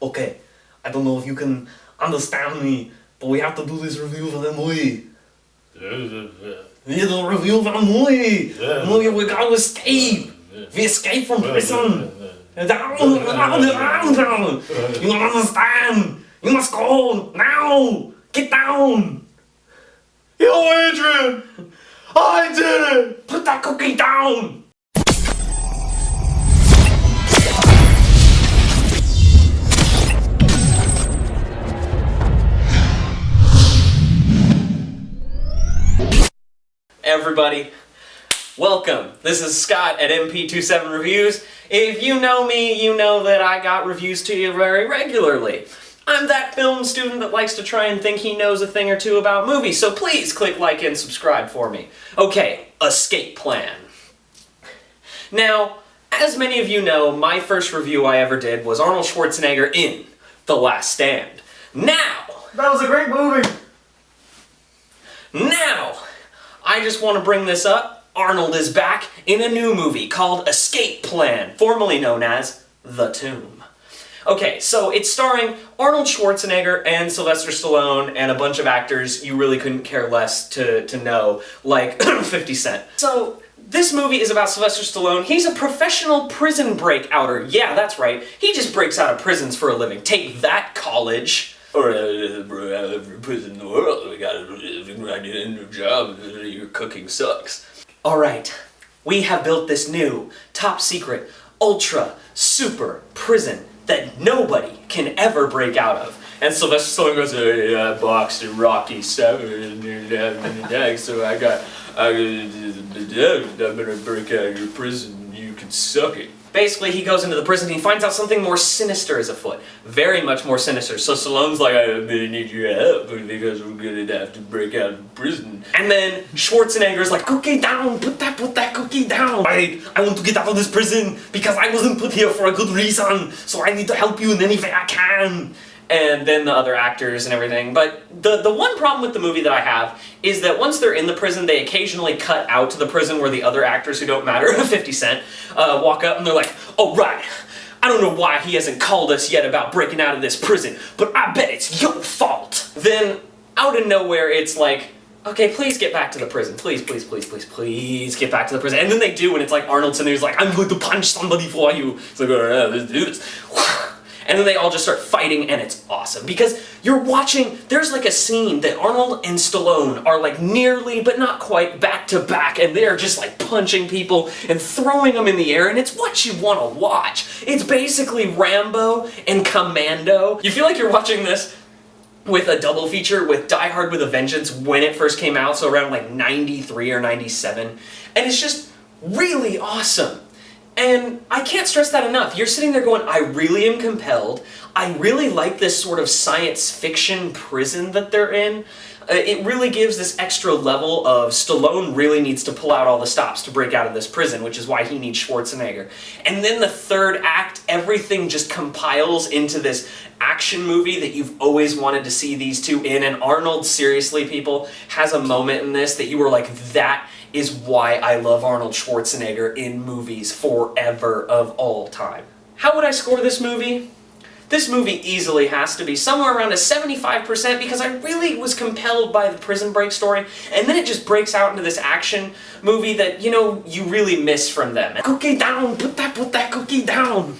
Okay, I don't know if you can understand me, but we have to do this review for the movie. The review for the movie! Movie, we gotta escape! We escape from prison! You don't understand! You must go now! Get down! Yo, Adrian! I did it! Put that cookie down! Everybody, welcome. This is Scott at MP27 Reviews. If you know me, you know that I got reviews to you very regularly. I'm that film student that likes to try and think he knows a thing or two about movies, so please click like and subscribe for me. Okay, escape plan. Now, as many of you know, my first review I ever did was Arnold Schwarzenegger in The Last Stand. Now, That was a great movie! Now, I just want to bring this up. Arnold is back in a new movie called Escape Plan, formerly known as The Tomb. Okay, so it's starring Arnold Schwarzenegger and Sylvester Stallone and a bunch of actors you really couldn't care less to know, like 50 Cent. So, this movie is about Sylvester Stallone. He's a professional prison breakouter. Yeah, that's right. He just breaks out of prisons for a living. Take that, college. Or every prison in the world, we gotta grind it into a job, your cooking sucks. Alright, we have built this new, top secret, ultra, super prison that nobody can ever break out of. And Sylvester Stallone goes, hey, I boxed in Rocky 7 and so I'm gonna break out of your prison, you can suck it. Basically, he goes into the prison and he finds out something more sinister is afoot. Very much more sinister. So Stallone's like, I really need your help because we're gonna have to break out of prison. And then Schwarzenegger's like, cookie down, put that cookie down. I want to get out of this prison because I wasn't put here for a good reason. So I need to help you in any way I can. And then the other actors and everything. But the one problem with the movie that I have is that once they're in the prison, they occasionally cut out to the prison where the other actors who don't matter, 50 Cent, walk up and they're like, oh right, I don't know why he hasn't called us yet about breaking out of this prison, but I bet it's your fault. Then, out of nowhere, it's like, okay, please get back to the prison. Please get back to the prison. And then they do, and it's like Arnold sitting there's like, I'm going to punch somebody for you. It's like, all right, let's do this. And then they all just start fighting, and it's awesome. Because you're watching, there's like a scene that Arnold and Stallone are like nearly, but not quite, back to back, and they're just like punching people and throwing them in the air, and it's what you want to watch. It's basically Rambo and Commando. You feel like you're watching this with a double feature with Die Hard with a Vengeance when it first came out, so around like 93 or 97. And it's just really awesome. And I can't stress that enough. You're sitting there going, I really am compelled. I really like this sort of science fiction prison that they're in. It really gives this extra level of Stallone really needs to pull out all the stops to break out of this prison, which is why he needs Schwarzenegger. And then the third act, everything just compiles into this action movie that you've always wanted to see these two in. And Arnold, seriously, people, has a moment in this that you were like, that is why I love Arnold Schwarzenegger in movies forever of all time. How would I score this movie? This movie easily has to be somewhere around a 75% because I really was compelled by the prison break story, and then it just breaks out into this action movie that, you know, you really miss from them. Cookie down, put that cookie down!